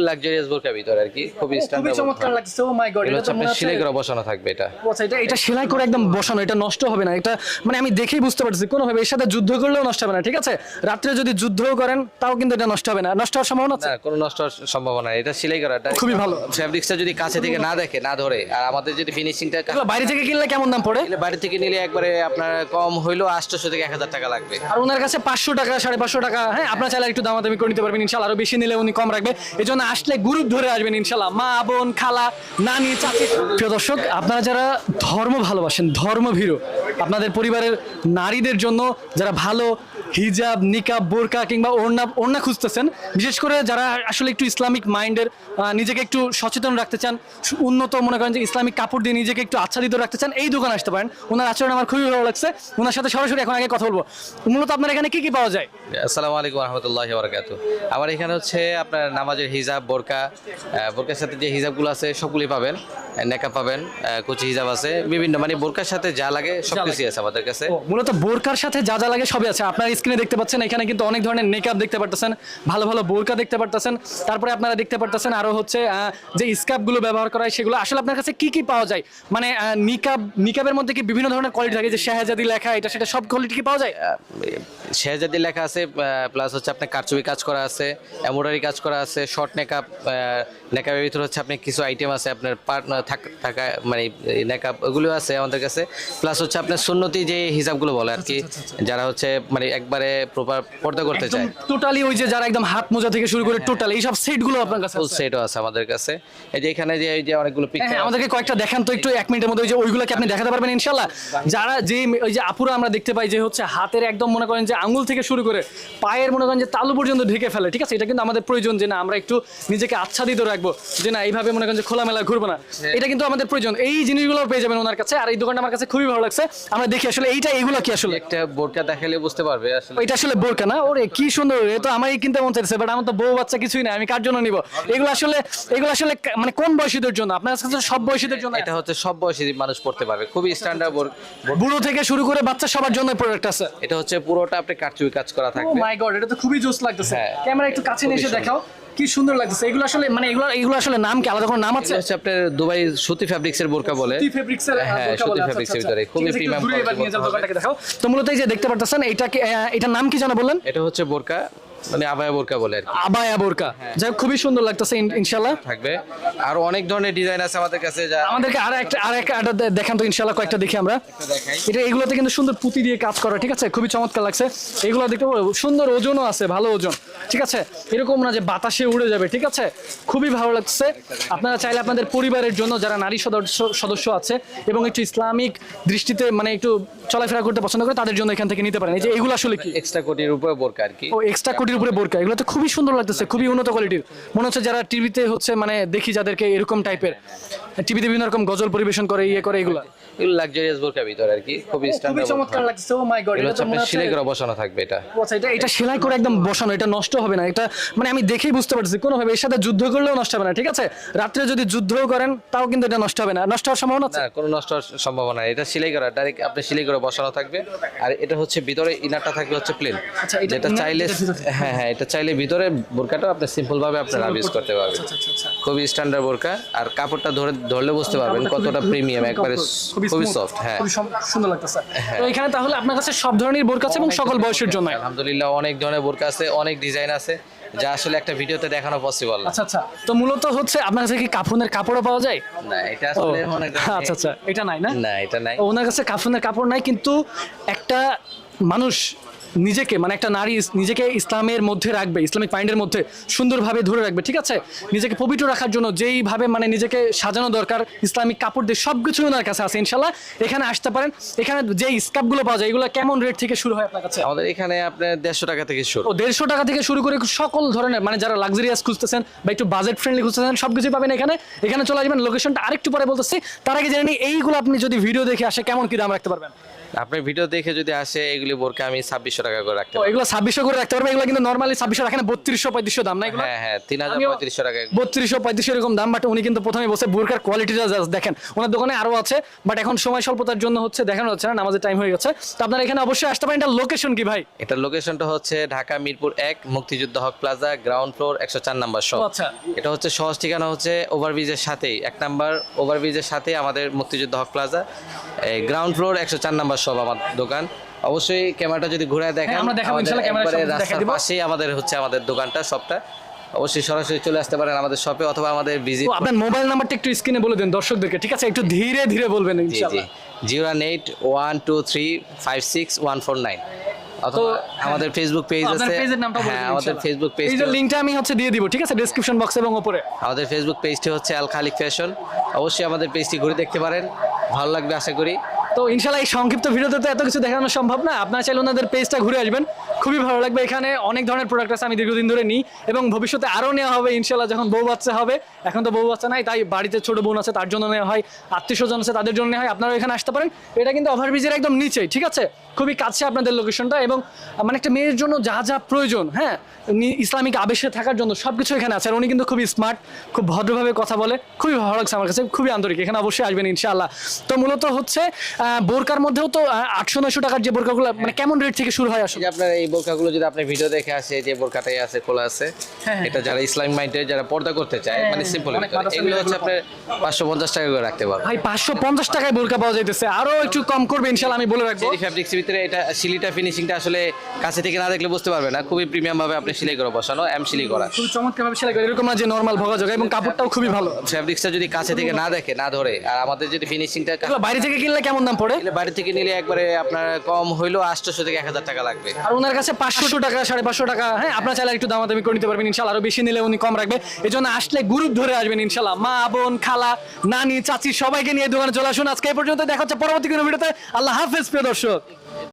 Luxurious বোরকার ভিতরে আর কি, খুবই খুবই স্ট্যান্ডার্ড। চমৎকার লাগছে। ও মাই গড, এটা এটা হচ্ছে তো মনে আপনার হচ্ছে সেলাই করে বসানো থাকবে এটা। আচ্ছা, এটা সেলাই করে একদম বসানো, এটা নষ্ট হবে না। এটা মানে আমি দেখেই বুঝতে পারছি কোনোভাবে এর সাথে যুদ্ধ করলেও নষ্ট হবে না, ঠিক আছে? রাত্রে যদি যুদ্ধও করেন তাও কিন্তু এটা নষ্ট হবে না। নষ্ট হওয়ার সম্ভাবনা আছে? না, কোনো নষ্ট হওয়ার সম্ভাবনা নেই, এটা সেলাই করা খুবই ভালো। ফ্যাব্রিক্সটা যদি কাছে থেকে না দেখে না ধরে, আর আমাদের যদি ফিনিশিংটা এগুলো বাইরে থেকে কিনলে কেমন দাম পড়ে? বাড়ি থেকে নিলে একবারে আপনার কম হইলো 800 থেকে 1000 টাকা লাগবে। আর ওনার কাছে 500 টাকা 550 টাকা, হ্যাঁ আপনার চাইলে একটু দামাদামি করে নিতে পারবেন ইনশাল্লাহ। আরো বেশি নিলে উনি কম রাখবে। এই জন্য আসলে গ্রুপ ধরে আসবেন ইনশাল্লাহ, মা বোন খালা নানি চাচি। প্রিয় দর্শক, আপনারা যারা ধর্ম ভালোবাসেন, ধর্মভীরু, আপনাদের পরিবারের নারীদের জন্য যারা ভালো হিজাব নিকাব বোরকা কিংবা ওড়না খুঁজতেছেন, বিশেষ করে যারা আসলে একটু ইসলামিক মাইন্ডের, নিজেকে একটু সচেতন রাখতে চান, উন্নত মনে করেন যে ইসলামিক কাপড় দিয়ে নিজেকে একটু আচ্ছাদিত রাখতে চান, এই দোকানে আসতে পারেন। ওনার আচরণ আমার খুবই ভালো লাগছে। ওনার সাথে সরাসরি এখন আগে কথা বলবো। মূলত আপনার এখানে কি কি পাওয়া যায়? আসসালামু আলাইকুম রহমতুল্লাহি ওয়া বারাকাতুহু। আমার এখানে হচ্ছে আপনার নামাজের হিজাব বোরকা, বোরকার সাথে যে হিজাবগুলো আছে সবগুলি পাবেন, নেকাব পাবেন, কুচি হিজাব আছে, বিভিন্ন মানে বোরকার সাথে যা লাগে সবকিছু আছে আমাদের কাছে। মূলত বোরকার সাথে যা যা লাগে সবই আছে। আপনার স্ক্রিনে দেখতে পাচ্ছেন এখানে কিন্তু অনেক ধরনের নেকাব দেখতে পারতেছেন, ভালো ভালো বোরকা দেখতে পারতেছেন। তারপরে আপনারা দেখতে পারতেছেন আরো হচ্ছে যে স্কার্ফগুলো ব্যবহার করা হয় সেগুলো। আসলে আপনার কাছে কি কি পাওয়া যায়? মানে নিকাবের মধ্যে কি বিভিন্ন ধরনের কোয়ালিটি থাকে, যে শাহজাদি লেখা এটা সেটা সব কোয়ালিটি কি পাওয়া যায়? শেহজাদি লেখা আছে, প্লাস হচ্ছে আপনার কারচুপি কাজ করা আছে, এমব্রয়ডারি কাজ করা আছে, শর্ট নেকাব, নেকাবের ভিতরে হচ্ছে আপনি কিছু আইটেম আছে আপনার থাকা মানে নেকাব ওগুলো আছে আমাদের কাছে। প্লাস হচ্ছে আপনার সুন্নতি যে হিজাবগুলো বলে আর কি, যারা হচ্ছে মানে একবারে প্রপার পর্দা করতে চায়, টোটালি ওই যে যারা একদম হাত মোজা থেকে শুরু করে টোটাল এই সব সেটগুলো আপনার কাছে ফুল আছে? সেটও আছে আমাদের কাছে। এই যে এখানে যে এই যে অনেকগুলো হ্যাঁ, পিকচার আমাদেরকে কয়েকটা দেখান তো একটু, 1 মিনিটের মধ্যে। ওই যে ওইগুলো কি আপনি দেখাতে পারবেন ইনশাল্লাহ? যারা যে ওই যে আপুরা আমরা দেখতে পাই যে হচ্ছে হাতের একদম মনে করেন যে আঙ্গুল থেকে শুরু করে পায়ের মনে করেন যে তালু পর্যন্ত ঢেকে ফেলে, ঠিক আছে? এটা কিন্তু আমাদের প্রয়োজন যে না আমরা একটু নিজেকে আচ্ছাদিত রাখবো, যে না এইভাবে মনে করেন যে খোলামেলা ঘুরবো না, এটা কিন্তু আমাদের প্রয়োজন। এই জিনিসগুলো পেয়ে যাবেন ওনার কাছে। আর এই দোকানটা আমার কাছে খুবই ভালো লাগছে। আমরা দেখি আসলে এইগুলো কি আসলে। একটা বোরকা দেখালে বুঝতে পারবে আসলে এটা আসলে বোরকা না? ওরে কি সুন্দর, এ তো আমারই কিনতে মন চাইছে, বাট আমার তো বউ বাচ্চা কিছুই না, আমি কার জন্য নিব? এগুলো আসলে মানে কোন বয়সীদের জন্য? আপনার কাছে সব বয়সীদের জন্য? এটা হচ্ছে সব বয়সী মানুষ পড়তে পারবে, খুবই স্ট্যান্ডার্ড। বুড়ো থেকে শুরু করে বাচ্চা সবার জন্য প্রোডাক্ট আছে। এটা হচ্ছে পুরোটা আপনি কারচুপি কাজ করা ও থাকবে। মাই গড, এটা তো খুবই জোস লাগতেছে। হ্যাঁ। ক্যামেরা একটু কাছে নিয়ে এসে খুবই দেখাও, কি সুন্দর লাগতেছে। এগুলো আসলে মানে এগুলো আসলে নাম কি, আলাদা কোনো নাম আছে? এটা হচ্ছে আপনার দুবাই সুতি ফ্যাব্রিক্সের বোরকা বলে। সুতি ফেব্রিক্সের হ্যাঁ, বোরকা সুতি বলে। আচ্ছা, ফেব্রিক্সের আচ্ছা, ভিতরে আচ্ছা। খুবই ঠিক আছে, একটু প্রিমিয়াম দূরে এবার নিয়ে যাও, কোয়ালিটির দোকানটাকে দেখাও। তো মূলত এই যে দেখতে পারতেছেন এটার নাম কি জানা বললেন? এটা হচ্ছে বোরকা, মানে আবায়া বোরকা বলে আর কি। আবায়া বোরকা। যাই হোক, খুবই সুন্দর লাগতেছে ইনশাল্লাহ। থাকবে আরো অনেক ধরনের ডিজাইন আছে আমাদের কাছে, যা আমাদেরকে আর একটা দেখান তো ইনশাল্লাহ, কয়েকটা দেখি আমরা। দেখাই। এটা এগুলোতে কিন্তু সুন্দর পুঁতি দিয়ে কাজ করা, ঠিক আছে? খুবই চমৎকার লাগছে। এগুলো দেখতে পাবো, সুন্দর ওজনও আছে, ভালো ওজন, ঠিক আছে? এরকম না যে বাতাসে উড়ে যাবে, ঠিক আছে? খুবই ভালো লাগছে। আপনারা চাইলে আপনাদের পরিবারের জন্য যারা নারী সদস্য আছে এবং একটু ইসলামিক দৃষ্টিতে মানে একটু চলাফেরা করতে পছন্দ করে, তাদের জন্য এখান থেকে নিতে পারেন। এই যে এগুলো আসলে কি? এক্সট্রা কোটির উপরে বোরকা আর কি। ও এক্সট্রা কোটির উপরে বোরকা। এগুলো তো খুবই সুন্দর লাগতেছে, খুবই উন্নত কোয়ালিটির। মনে হচ্ছে যারা টিভিতে হচ্ছে মানে দেখি যাদেরকে এরকম টাইপের, টিভিতে বিভিন্ন রকম গজল পরিবেশন করে করে এগুলো লাক্সারিয়াস বোরকার ভিতরে আর কি, খুবই খুবই স্ট্যান্ডার্ড। চমৎকার লাগছে। ও মাই গড, এটা এটা হচ্ছে তো মনে আপনার হচ্ছে সেলাই করে বসানো থাকবে এটা। আচ্ছা, এটা সেলাই করে একদম বসানো, এটা নষ্ট হবে না। এটা মানে আমি দেখেই বুঝতে পারছি কোনোভাবে এর সাথে যুদ্ধ করলেও নষ্ট হবে না, ঠিক আছে? রাত্রে যদি যুদ্ধও করেন তাও কিন্তু এটা নষ্ট হবে না। নষ্ট হওয়ার সম্ভাবনা আছে? না, কোনো নষ্ট হওয়ার সম্ভাবনা নেই, এটা সেলাই করা ডাইরেক্ট আপনি সেলাই করে বসানো থাকবে। আর এটা হচ্ছে ভিতরে ইনারটা থাকবে হচ্ছে প্লেন। আচ্ছা, এটা যেটা inner চাইলে যেটা ভিতরে- হ্যাঁ, এটা চাইলে ভিতরে বোরকাটাও আপনি সিম্পল ভাবে আপনার ইউজ করতে পারবেন। আচ্ছা। খুবই স্ট্যান্ডার্ড বোরকা, আর কাপড়টা ধরলে বুঝতে পারবেন কতটা প্রিমিয়াম, একবারে খুবই smooth, সফট। হ্যাঁ, খুবই সুন্দর লাগতেছে। তো এখানে তাহলে আপনার কাছে সব ধরনের বোরকা আছে এবং সকল বয়সের জন্য? আলহামদুলিল্লাহ অনেক ধরনের বোরকা আছে, অনেক ডিজাইন আছে, যা আসলে একটা ভিডিওতে দেখানো পসিবল না। আচ্ছা। তো মূলত হচ্ছে আপনার কাছে কি কাফনের কাপড়ও পাওয়া যায়? না, এটা আসলে অনেক আচ্ছা, এটা নাই না? না, এটা নাই। ওনার কাছে কাফনের কাপড় নাই, কিন্তু একটা মানুষ নিজেকে মানে একটা নারী নিজেকে ইসলামের মধ্যে রাখবে, ইসলামিক মাইন্ডের মধ্যে সুন্দরভাবে ধরে রাখবে, ঠিক আছে? নিজেকে পবিত্র রাখার জন্য যেইভাবে মানে নিজেকে সাজানো দরকার ইসলামিক কাপড় দিয়ে, সবকিছু ওনার কাছে আছে ইনশাল্লাহ। এখানে আসতে পারেন। এখানে যে স্কার্ফগুলো পাওয়া যায় এগুলো কেমন রেট থেকে শুরু হয় আপনার কাছে? আমাদের এখানে আপনার 150 টাকা থেকে শুরু। ও 150 টাকা থেকে শুরু করে সকল ধরনের, মানে যারা লাক্সারিয়াস খুঁজতেছেন বা একটু বাজেট ফ্রেন্ডলি খুঁজতেছেন সবকিছু পাবেন এখানে চলে আসবেন। লোকেশনটা আরেকটু পরে বলতেছি, তার আগে জেনে নিই এইগুলো আপনি যদি ভিডিও দেখে আসে কেমন কি দাম রাখতে পারবেন? আপনার ভিডিও দেখে যদি আসে এগুলি বোরকা আমি 2600 টাকা করে রাখতে তো পারি। এগুলো 2600 করে রাখতে পারবে, এগুলো কিন্তু নর্মালি 2600 রাখেন না, 3200 দাম না এগুলো? হ্যাঁ হ্যাঁ 3035 টাকা। 3200 এরকম দাম, বাট উনি কিন্তু প্রথমে বসে বোরকার কোয়ালিটিটা জাস্ট দেখেন। ওনার দোকানে আরো আছে, বাট এখন সময় স্বল্পতার জন্য হচ্ছে দেখানো হচ্ছে না, নামাজের টাইম হয়ে গেছে। তো আপনারা এখানে অবশ্যই আসতে পারেন। এটা লোকেশন কি ভাই? এটার লোকেশনটা হচ্ছে Dhaka Mirpur 1 Muktijoddha Haque plaza, ground floor 104 number shop. ও আচ্ছা। এটা হচ্ছে সহজ ঠিকানা হচ্ছে ওভারব্রিজের সাথেই, 1 নাম্বার ওভারব্রিজের সাথেই আমাদের Muktijoddha Haque plaza, ground floor 104 number shop আমার দোকান। অবশ্যই ক্যামেরাটা যদি ঘুরায় দেখেন, আমরা দেখাবো আমাদের ইনশাআল্লাহ, ক্যামেরার একবারে সামনে দেখাই রাস্তার দিব। পাশেই আমাদের হচ্ছে আমাদের দোকানটা, শপটা। অবশ্যই সরাসরি চলে আসতে পারেন আমাদের শপে অথবা আমাদের ভিজিট। তো আপনার মোবাইল নাম্বারটা একটু স্ক্রিনে বলে দেন দর্শকদেরকে, ঠিক আছে? একটু ধীরে ধীরে বলবেন জি জি ইনশাআল্লাহ। 08123561149 অথবা আমাদের ফেসবুক পেজ আপনার আছে। পেজের নামটা বলে হ্যাঁ দিন আমাদের ইনশাআল্লাহ। ফেসবুক পেজ, এই যে লিংকটা আমি হচ্ছে দিয়ে দিব, ঠিক আছে, ডেসক্রিপশন বক্স এবং উপরে। আমাদের ফেসবুক পেজটি হচ্ছে আল খালিক ফ্যাশন। অবশ্যই আমাদের পেজটি ঘুরে দেখতে পারেন, ভালো লাগবে আশা করি। তো ইনশাআল্লাহ এই সংক্ষিপ্ত ভিডিওতে তো এত কিছু দেখানো সম্ভব না, আপনারা চাইলে ওনাদের পেজটা ঘুরে আসবেন, খুবই ভালো লাগবে। এখানে অনেক ধরনের প্রোডাক্ট আছে, আমি দীর্ঘদিন ধরে নিই এবং ভবিষ্যতে আরও নেওয়া হবে ইনশাআল্লাহ, যখন বউ বাচ্চা হবে। এখন তো বউ বাচ্চা নাই, তাই বাড়িতে ছোট বোন আছে তার জন্য নেওয়া হয়, আত্মীয় স্বজন আছে তাদের জন্য নেওয়া হয়। আপনারা এখানে আসতে পারেন। এটা কিন্তু ওভারব্রিজের একদম নিচেই, ঠিক আছে, খুবই কাছে আপনাদের লোকেশনটা। এবং মানে একটা মেয়ের জন্য যা যা প্রয়োজন, হ্যাঁ, ইসলামিক আবেশে থাকার জন্য সব কিছু এখানে আছে। আর উনি কিন্তু খুবই স্মার্ট, খুব ভদ্রভাবে কথা বলে, খুবই ভালো লাগছে আমার কাছে, খুবই আন্তরিক। এখানে অবশ্যই আসবেন ইনশাআল্লাহ। তো মূলত হচ্ছে বোরকার মধ্যেও তো 800-900 টাকার যে বোরকাগুলো, মানে কেমন রেট থেকে শুরু হয় এই আসলে? যে আপনার এই বোরকাগুলো যদি আপনি ভিডিও দেখে আসে, যে বোরকাটাই আছে খোলা আছে, হ্যাঁ। এটা যারা ইসলামিক মাইন্ডের যারা পর্দা করতে চায়, হ্যাঁ, মানে সিম্পল, অনেক মাদ্রাসা এগুলো হচ্ছে এগুলো আপনার 550 টাকা করে রাখতে পারবেন। ভাই 550 টাকায় বোরকা পাওয়া যাইতেছে, আরো একটু কম করবে ইনশাআল্লাহ, আমি বলে রাখবো। চেরি ফ্যাব্রিক্সের ভিতরে এটা সিলিটা ফিনিশিংটা আসলে কাছে থেকে না দেখলে বুঝতে পারবে না, খুবই প্রিমিয়াম ভাবে আপনি সেলাই করে বসানো, সিলাই করা। খুব চমৎকার ভাবে সেলাই করে, এরকম না যে নরমাল ভোগা জগা, এবং কাপড়টাও খুবই ভালো। ফ্যাব্রিক্সটা যদি কাছে থেকে না দেখে না ধরে, আর আমাদের যদি ফিনিশিংটা এগুলো বাইরে থেকে কিনলে কেমন দাম পড়ে? বাড়ি থেকে নিলে একবারে আপনার কম হইলো 800 থেকে 1000 টাকা লাগবে। আর ওনার কাছে 500 টাকা 550 টাকা, হ্যাঁ, আপনার চাইলে একটু দামাদামি করে নিতে পারবেন ইনশাআল্লাহ, আরো বেশি নিলে উনি কম রাখবে। এই জন্য আসলে গ্রুপ ধরে আসবেন ইনশাআল্লাহ, মা বোন খালা নানি চাচি সবাইকে নিয়ে দোকানে চলে আসুন। আজকে এই পর্যন্ত, দেখা হচ্ছে পরবর্তী কোনো ভিডিওতে। আল্লাহ হাফেজ প্রিয় দর্শক।